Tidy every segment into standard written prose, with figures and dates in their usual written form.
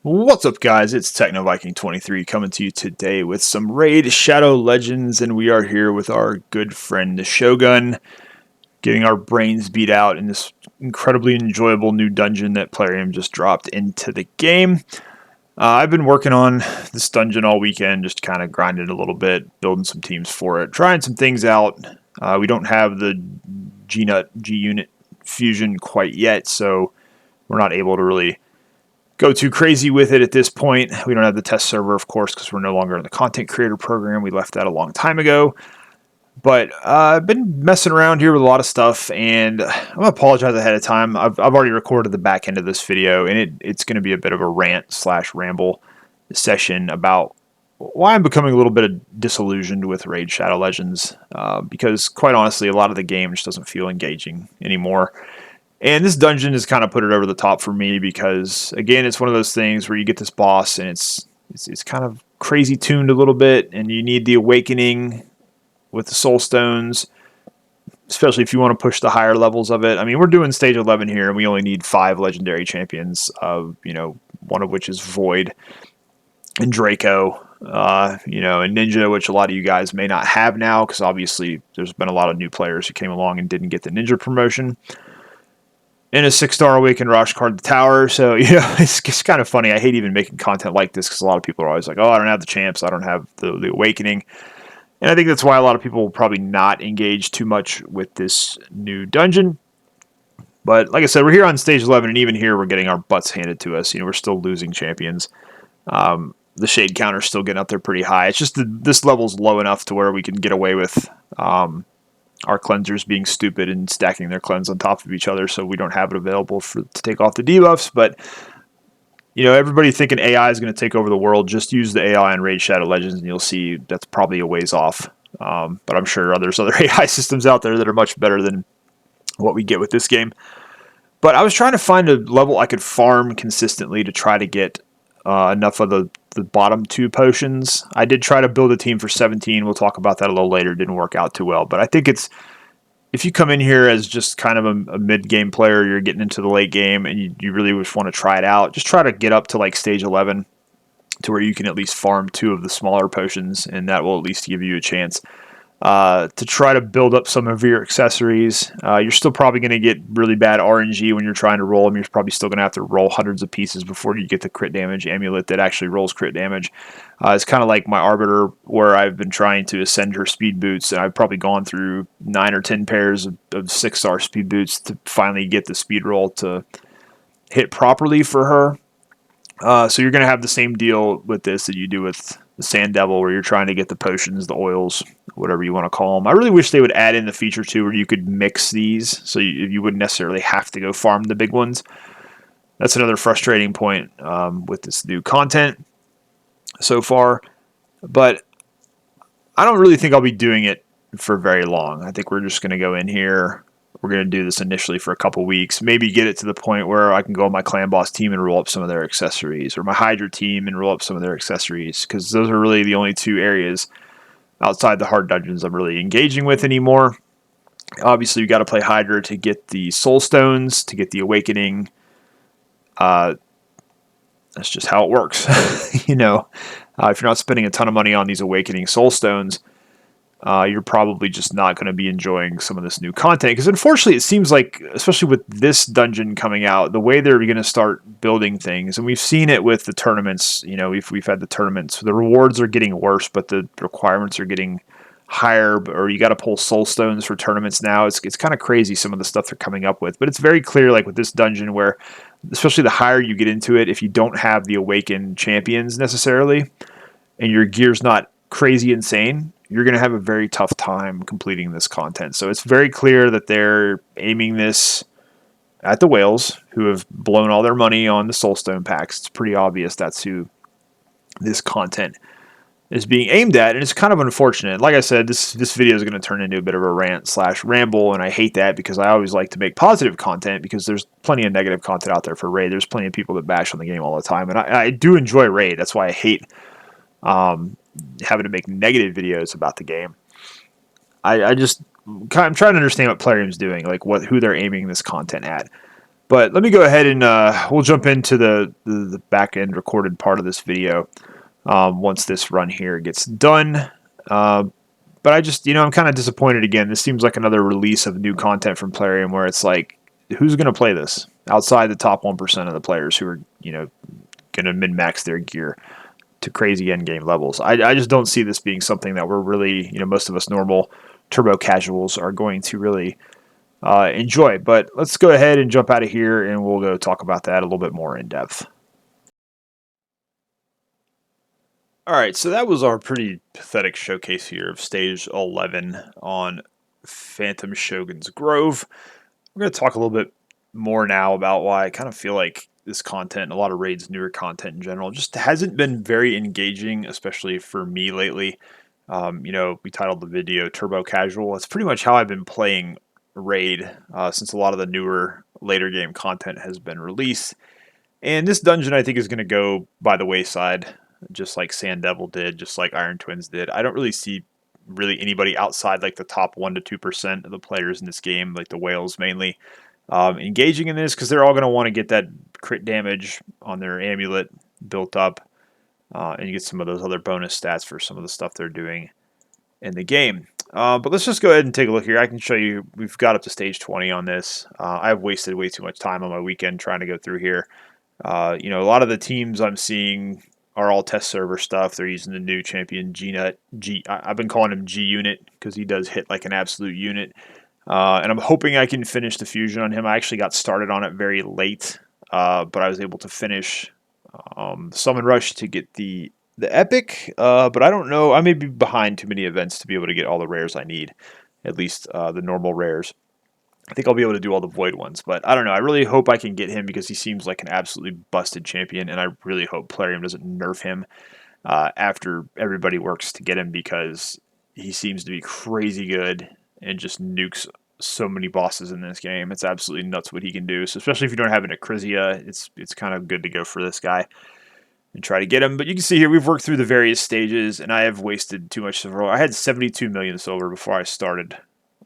What's up, guys? It's TechnoViking23 coming to you today with some Raid Shadow Legends, and we are here with our good friend the Shogun, getting our brains beat out in this incredibly enjoyable new dungeon that Plarium just dropped into the game. I've been working on this dungeon all weekend, just kind of grinding a little bit, building some teams for it, trying some things out. We don't have the G-Unit fusion quite yet, so we're not able to really go too crazy with it at this point. We don't have the test server, of course, because we're no longer in the content creator program. We left that a long time ago. But I've been messing around here with a lot of stuff, and I'm going to apologize ahead of time. I've already recorded the back end of this video, and it's going to be a bit of a rant slash ramble session about why I'm becoming a little bit disillusioned with Raid Shadow Legends, because quite honestly, a lot of the game just doesn't feel engaging anymore. And this dungeon has kind of put it over the top for me because, again, it's one of those things where you get this boss and it's kind of crazy tuned a little bit, and you need the awakening with the soul stones, especially if you want to push the higher levels of it. I mean, we're doing stage 11 here, and we only need 5 legendary champions, one of which is Void and Draco, and Ninja, which a lot of you guys may not have now because obviously there's been a lot of new players who came along and didn't get the Ninja promotion. And a 6-star Awakened Rosh card, the Tower. So, it's kind of funny. I hate even making content like this because a lot of people are always like, oh, I don't have the champs. I don't have the Awakening. And I think that's why a lot of people will probably not engage too much with this new dungeon. But like I said, we're here on stage 11, and even here we're getting our butts handed to us. We're still losing champions. The shade counter's still getting up there pretty high. It's just this level's low enough to where we can get away with our cleansers being stupid and stacking their cleanse on top of each other, so we don't have it available to take off the debuffs. But everybody thinking AI is going to take over the world, just use the AI in Raid Shadow Legends and you'll see that's probably a ways off. But I'm sure there's other AI systems out there that are much better than what we get with this game. But I was trying to find a level I could farm consistently to try to get enough of the bottom 2 potions. I did try to build a team for 17. We'll talk about that a little later. It didn't work out too well. But I think if you come in here as just kind of a mid-game player, you're getting into the late game, and you really just want to try it out, just try to get up to like stage 11 to where you can at least farm 2 of the smaller potions, and that will at least give you a chance to try to build up some of your accessories. You're still probably going to get really bad RNG when you're trying to roll them. You're probably still going to have to roll hundreds of pieces before you get the crit damage amulet that actually rolls crit damage. It's kind of like my Arbiter, where I've been trying to ascend her speed boots, and I've probably gone through 9 or 10 pairs of 6-star speed boots to finally get the speed roll to hit properly for her. So you're going to have the same deal with this that you do with the Sand Devil, where you're trying to get the potions, the oils, whatever you want to call them. I really wish they would add in the feature too where you could mix these, so you wouldn't necessarily have to go farm the big ones. That's another frustrating point with this new content so far. But I don't really think I'll be doing it for very long. I think we're just going to go in here. We're going to do this initially for a couple weeks, maybe get it to the point where I can go on my clan boss team and roll up some of their accessories, or my Hydra team and roll up some of their accessories, because those are really the only 2 areas outside the hard dungeons I'm really engaging with anymore. Obviously, you got to play Hydra to get the soul stones, to get the awakening. That's just how it works. If you're not spending a ton of money on these awakening soul stones, you're probably just not going to be enjoying some of this new content. Because unfortunately, it seems like, especially with this dungeon coming out, the way they're going to start building things, and we've seen it with the tournaments. We've had the tournaments. The rewards are getting worse, but the requirements are getting higher. Or you got to pull soul stones for tournaments now. It's kind of crazy some of the stuff they're coming up with. But it's very clear, like with this dungeon, where especially the higher you get into it, if you don't have the awakened champions necessarily, and your gear's not crazy insane, you're going to have a very tough time completing this content. So it's very clear that they're aiming this at the whales, who have blown all their money on the soulstone packs. It's pretty obvious that's who this content is being aimed at, and it's kind of unfortunate. Like I said, this video is going to turn into a bit of a rant slash ramble, and I hate that because I always like to make positive content, because there's plenty of negative content out there for Raid. There's plenty of people that bash on the game all the time, and I do enjoy Raid. That's why I hate having to make negative videos about the game. I'm trying to understand what Plarium's doing, like who they're aiming this content at. But let me go ahead and we'll jump into the back end recorded part of this video once this run here gets done. But I just, I'm kind of disappointed again. This seems like another release of new content from Plarium where it's like, who's going to play this outside the top 1% of the players who are, going to min-max their gear to crazy end game levels. I just don't see this being something that we're really, most of us normal turbo casuals are going to really enjoy. But let's go ahead and jump out of here and we'll go talk about that a little bit more in depth. All right, so that was our pretty pathetic showcase here of stage 11 on Phantom Shogun's Grove. We're going to talk a little bit more now about why I kind of feel like this content, a lot of raids, newer content in general, just hasn't been very engaging, especially for me lately. We titled the video Turbo Casual. That's pretty much how I've been playing raid since a lot of the newer later game content has been released. And this dungeon I think is going to go by the wayside, just like Sand Devil did, just like Iron Twins did. I don't really see anybody outside like the top 1 to 2% of the players in this game, like the whales mainly, engaging in this because they're all going to want to get that crit damage on their amulet built up, and you get some of those other bonus stats for some of the stuff they're doing in the game. But let's just go ahead and take a look here. I can show you, we've got up to stage 20 on this. I've wasted way too much time on my weekend trying to go through here. A lot of the teams I'm seeing are all test server stuff. They're using the new champion G-Nut. I've been calling him G-Unit because he does hit like an absolute unit. And I'm hoping I can finish the fusion on him. I actually got started on it very late, but I was able to finish Summon Rush to get the epic. But I don't know. I may be behind too many events to be able to get all the rares I need, at least the normal rares. I think I'll be able to do all the void ones, but I don't know. I really hope I can get him because he seems like an absolutely busted champion, and I really hope Plarium doesn't nerf him after everybody works to get him because he seems to be crazy good and just nukes so many bosses in this game. It's absolutely nuts what he can do. So especially if you don't have an Acrizia, it's kind of good to go for this guy and try to get him. But you can see here we've worked through the various stages, and I have wasted too much silver. I had 72 million silver before I started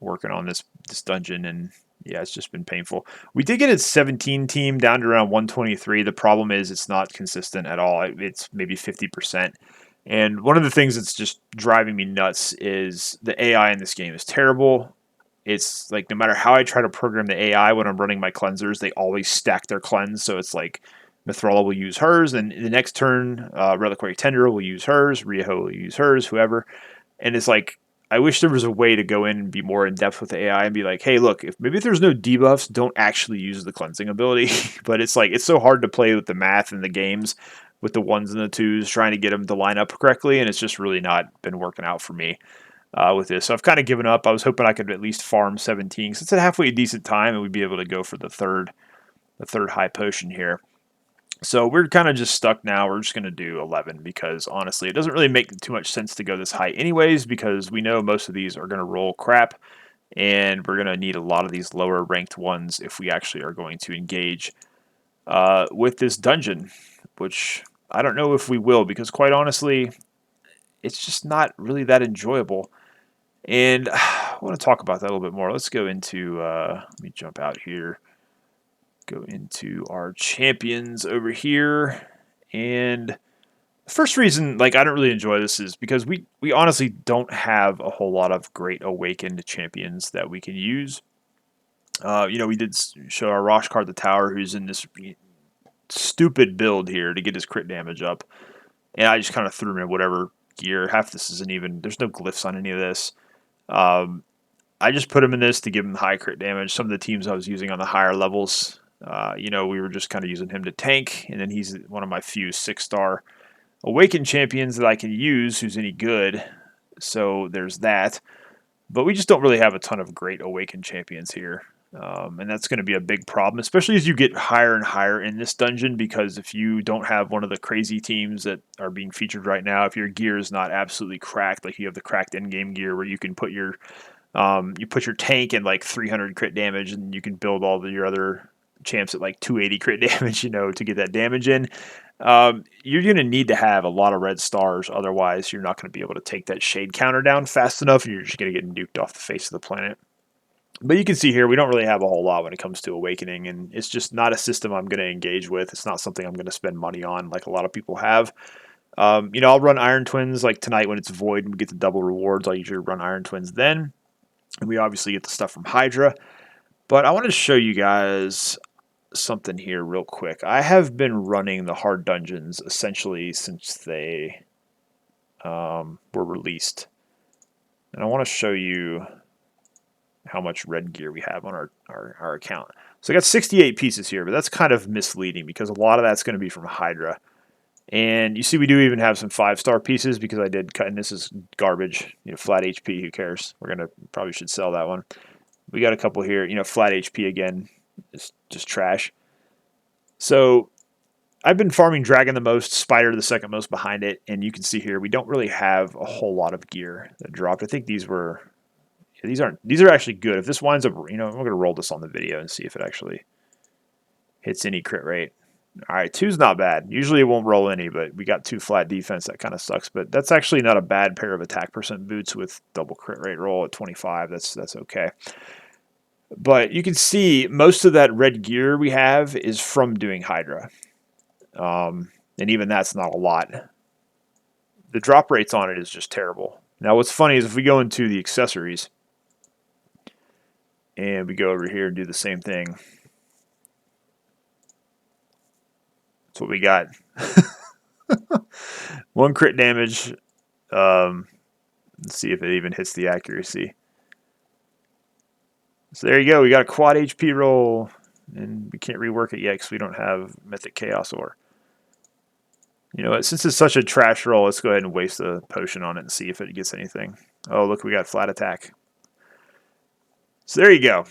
working on this dungeon, and yeah, it's just been painful. We did get its 17 team down to around 123. The problem is it's not consistent at all. It's maybe 50%. And one of the things that's just driving me nuts is the AI in this game is terrible. It's like no matter how I try to program the AI when I'm running my cleansers, they always stack their cleanse. So it's like Mithrala will use hers, and the next turn, Reliquary Tender will use hers, Rioho will use hers, whoever. And it's like, I wish there was a way to go in and be more in depth with the AI and be like, hey, look, if there's no debuffs, don't actually use the cleansing ability. But it's like, it's so hard to play with the math in the games with the 1s and the 2s, trying to get them to line up correctly. And it's just really not been working out for me with this. So I've kind of given up. I was hoping I could at least farm 17 because it's a halfway decent time and we'd be able to go for the third high potion here. So we're kind of just stuck now. We're just going to do 11 because honestly, it doesn't really make too much sense to go this high anyways because we know most of these are going to roll crap and we're going to need a lot of these lower ranked ones if we actually are going to engage with this dungeon, which I don't know if we will because quite honestly, it's just not really that enjoyable. And I want to talk about that a little bit more. Let's go into, let me jump out here. Go into our champions over here, and the first reason I don't really enjoy this is because we honestly don't have a whole lot of great awakened champions that we can use. We did show our Roshkar the Tower, who's in this stupid build here to get his crit damage up, and I just kind of threw him in whatever gear. Half this isn't even, there's no glyphs on any of this. I just put him in this to give him high crit damage. Some of the teams I was using on the higher levels, we were just kind of using him to tank, and then he's one of my few 6-star awakened champions that I can use who's any good. So there's that. But we just don't really have a ton of great awakened champions here. And that's going to be a big problem, especially as you get higher and higher in this dungeon, because if you don't have one of the crazy teams that are being featured right now, if your gear is not absolutely cracked, like you have the cracked endgame gear where you can put your tank in like 300 crit damage and you can build all your other champs at like 280 crit damage, to get that damage in. You're going to need to have a lot of red stars. Otherwise, you're not going to be able to take that shade counter down fast enough and you're just going to get nuked off the face of the planet. But you can see here, we don't really have a whole lot when it comes to Awakening, and it's just not a system I'm going to engage with. It's not something I'm going to spend money on like a lot of people have. You know, I'll run Iron Twins like tonight when it's Void and we get the double rewards. I'll usually run Iron Twins then. And we obviously get the stuff from Hydra. But I want to show you guys something here real quick. I have been running the hard dungeons essentially since they were released. And I want to show you how much red gear we have on our account. So I got 68 pieces here, but that's kind of misleading because a lot of that's going to be from Hydra. And you see we do even have some 5-star pieces because I did cut, and this is garbage. You know, flat HP, who cares? We're going to probably should sell that one. We got a couple here, you know, flat HP again, just trash. So I've been farming Dragon the most, Spider the second most behind it, and you can see here we don't really have a whole lot of gear that dropped. I think these are actually good. If this winds up, you know, I'm going to roll this on the video and see if it actually hits any crit rate. All right, 2's not bad. Usually it won't roll any, but we got 2 flat defense. That kind of sucks, but that's actually not a bad pair of attack percent boots with double crit rate roll at 25. That's okay. But you can see most of that red gear we have is from doing Hydra. And even that's not a lot. The drop rates on it is just terrible. Now what's funny is if we go into the accessories and we go over here and do the same thing, that's what we got. 1 crit damage. Let's see if it even hits the accuracy. So there you go. We got a quad HP roll, and we can't rework it yet because we don't have Mythic Chaos Ore. You know what? Since it's such a trash roll, let's go ahead and waste a potion on it and see if it gets anything. Oh, look, we got flat attack. So there you go.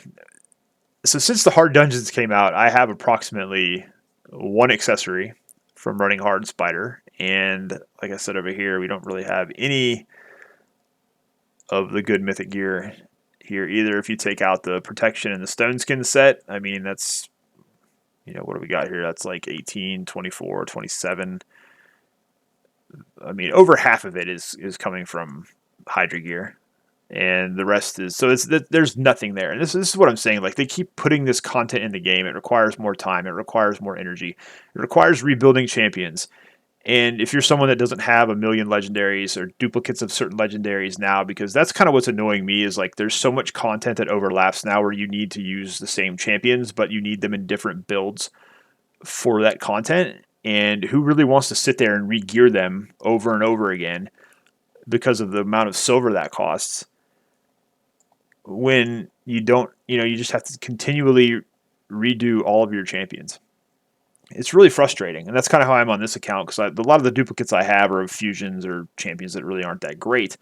So since the hard dungeons came out, I have approximately 1 accessory from running hard Spider. And like I said over here, we don't really have any of the good mythic gear here either. If you take out the protection and the stone skin set, I mean, that's, you know, what do we got here? That's like 18, 24, 27. I mean, over half of it is coming from Hydra gear. And the rest is, so there's nothing there. And this is what I'm saying. Like, they keep putting this content in the game. It requires more time. It requires more energy. It requires rebuilding champions. And if you're someone that doesn't have a million legendaries or duplicates of certain legendaries now, because that's kind of what's annoying me, is like there's so much content that overlaps now where you need to use the same champions, but you need them in different builds for that content. And who really wants to sit there and re-gear them over and over again because of the amount of silver that costs, when you don't, you know, you just have to continually redo all of your champions. It's really frustrating, and that's kind of how I'm on this account, because a lot of the duplicates I have are of fusions or champions that really aren't that great,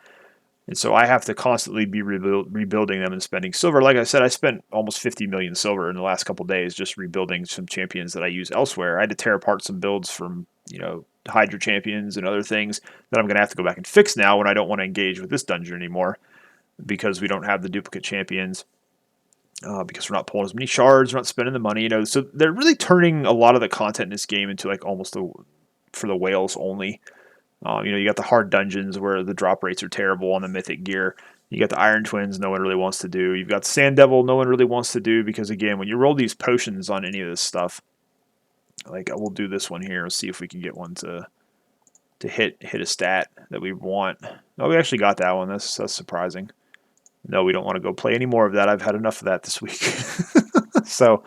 and so I have to constantly be rebuilding them and spending silver. Like I said, I spent almost 50 million silver in the last couple days just rebuilding some champions that I use elsewhere. I had to tear apart some builds from, you know, Hydra champions and other things that I'm going to have to go back and fix now when I don't want to engage with this dungeon anymore, because we don't have the duplicate champions. Because we're not pulling as many shards, we're not spending the money, you know. So they're really turning a lot of the content in this game into like almost for the whales only. You know, you got the hard dungeons where the drop rates are terrible on the mythic gear. You got the Iron Twins, no one really wants to do. You've got Sand Devil, no one really wants to do, because again, when you roll these potions on any of this stuff, like we'll do this one here, see if we can get one to hit a stat that we want. Oh, we actually got that one. That's surprising. No, we don't want to go play any more of that. I've had enough of that this week. So,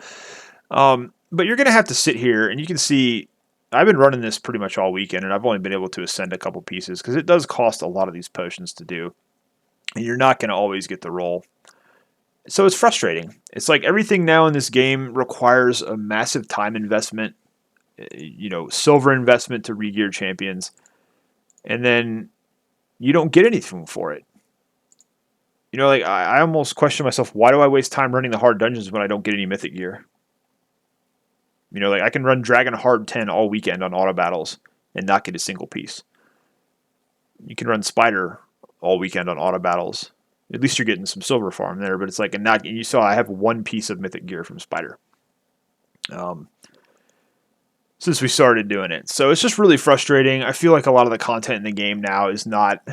but you're going to have to sit here, and you can see I've been running this pretty much all weekend, and I've only been able to ascend a couple pieces because it does cost a lot of these potions to do, and you're not going to always get the roll. So it's frustrating. It's like everything now in this game requires a massive time investment, you know, silver investment to re-gear champions, and then you don't get anything for it. You know, like, I almost question myself, why do I waste time running the hard dungeons when I don't get any mythic gear? You know, like, I can run Dragon Hard 10 all weekend on auto battles and not get a single piece. You can run Spider all weekend on auto battles. At least you're getting some silver farm there, but it's like, and not, you saw I have 1 piece of mythic gear from Spider. Since we started doing it. So it's just really frustrating. I feel like a lot of the content in the game now is not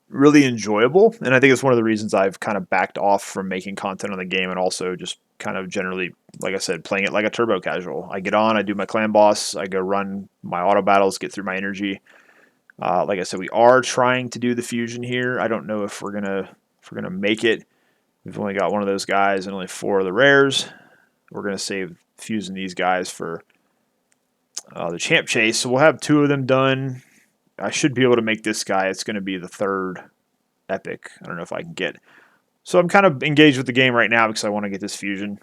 really enjoyable, and I think it's one of the reasons I've kind of backed off from making content on the game, and also just kind of generally, like I said, playing it like a turbo casual. I get on, I do my clan boss, I go run my auto battles, get through my energy. Like I said, we are trying to do the fusion here. I don't know if we're gonna make it. We've only got one of those guys and only 4 of the rares. We're gonna save fusing these guys for the champ chase. So we'll have 2 of them done. I should be able to make this guy. It's going to be the 3rd epic. I don't know if I can get. So I'm kind of engaged with the game right now because I want to get this fusion.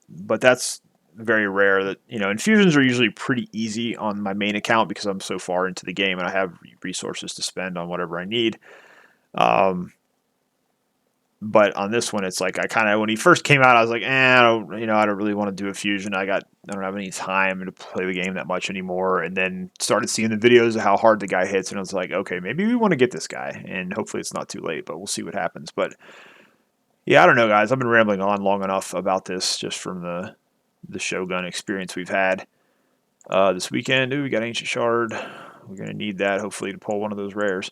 But that's very rare that, and fusions are usually pretty easy on my main account because I'm so far into the game and I have resources to spend on whatever I need. But on this one, it's like I kind of, when he first came out, I was like, I don't really want to do a fusion. I don't have any time to play the game that much anymore. And then started seeing the videos of how hard the guy hits, and I was like, okay, maybe we want to get this guy, and hopefully it's not too late, but we'll see what happens. But yeah, I don't know, guys. I've been rambling on long enough about this just from the Shogun experience we've had this weekend. Ooh, we got Ancient Shard. We're gonna need that hopefully to pull one of those rares.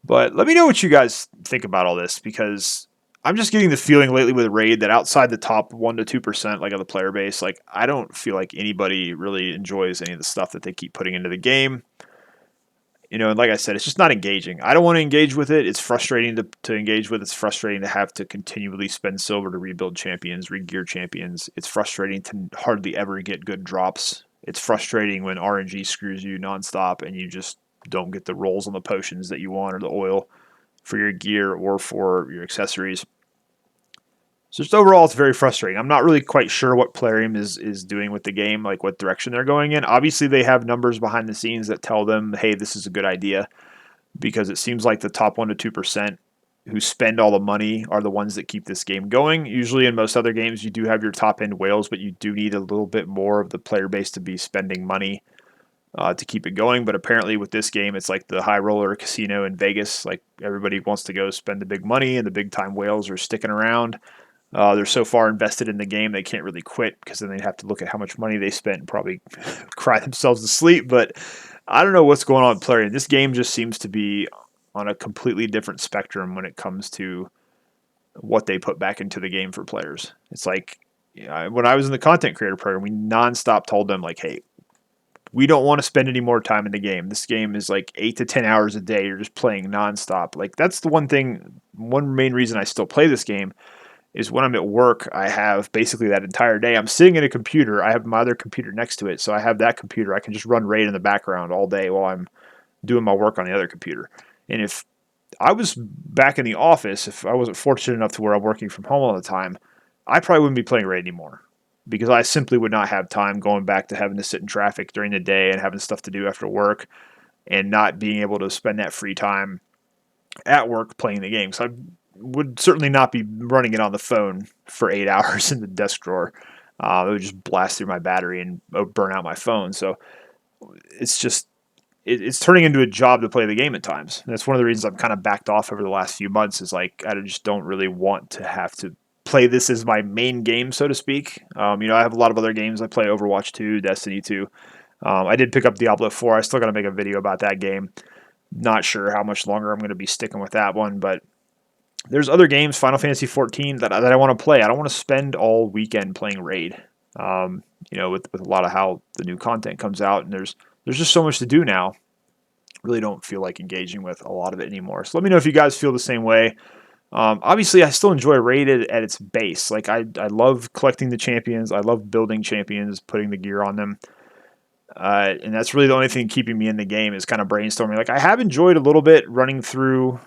But let me know what you guys think about all this, because I'm just getting the feeling lately with Raid that outside the top 1 to 2% like of the player base, like I don't feel like anybody really enjoys any of the stuff that they keep putting into the game. And like I said, it's just not engaging. I don't want to engage with it. It's frustrating to engage with. It's frustrating to have to continually spend silver to rebuild champions, re-gear champions. It's frustrating to hardly ever get good drops. It's frustrating when RNG screws you nonstop and you just don't get the rolls on the potions that you want or the oil for your gear or for your accessories. So just overall, it's very frustrating. I'm not really quite sure what Plarium is doing with the game, like what direction they're going in. Obviously, they have numbers behind the scenes that tell them, hey, this is a good idea, because it seems like the top 1 to 2% who spend all the money are the ones that keep this game going. Usually in most other games, you do have your top-end whales, but you do need a little bit more of the player base to be spending money to keep it going. But apparently with this game, it's like the high roller casino in Vegas. Like everybody wants to go spend the big money, and the big time whales are sticking around. They're so far invested in the game they can't really quit, because then they'd have to look at how much money they spent and probably cry themselves to sleep. But I don't know what's going on with Plarium. This game just seems to be on a completely different spectrum when it comes to what they put back into the game for players. It's like, when I was in the content creator program, we nonstop told them, like, hey, we don't want to spend any more time in the game. This game is like 8 to 10 hours a day. You're just playing nonstop. Like, that's the one main reason I still play this game is when I'm at work, I have basically that entire day. I'm sitting at a computer. I have my other computer next to it. So I have that computer. I can just run Raid in the background all day while I'm doing my work on the other computer. And if I was back in the office, if I wasn't fortunate enough to where I'm working from home all the time, I probably wouldn't be playing Raid anymore, because I simply would not have time going back to having to sit in traffic during the day and having stuff to do after work and not being able to spend that free time at work playing the game. So I would certainly not be running it on the phone for 8 hours in the desk drawer. It would just blast through my battery and burn out my phone. So it's just, it's turning into a job to play the game at times. And that's one of the reasons I've kind of backed off over the last few months, is like, I just don't really want to have to play this as my main game, so to speak. I have a lot of other games. I play Overwatch 2, Destiny 2. I did pick up Diablo 4. I still got to make a video about that game. Not sure how much longer I'm going to be sticking with that one, but there's other games, Final Fantasy 14, that I want to play. I don't want to spend all weekend playing Raid. With a lot of how the new content comes out, and there's just so much to do now. Really don't feel like engaging with a lot of it anymore. So let me know if you guys feel the same way. Obviously, I still enjoy Raid at its base. Like I love collecting the champions. I love building champions, putting the gear on them. And that's really the only thing keeping me in the game, is kind of brainstorming. Like, I have enjoyed a little bit running through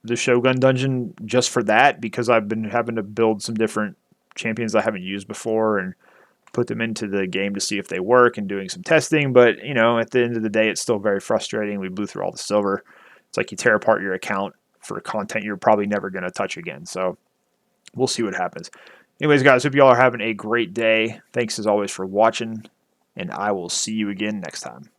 the Shogun dungeon just for that, because I've been having to build some different champions I haven't used before and put them into the game to see if they work, and doing some testing. But, at the end of the day, it's still very frustrating. We blew through all the silver. It's like you tear apart your account for content you're probably never going to touch again. So we'll see what happens. Anyways, guys, hope you all are having a great day. Thanks as always for watching, and I will see you again next time.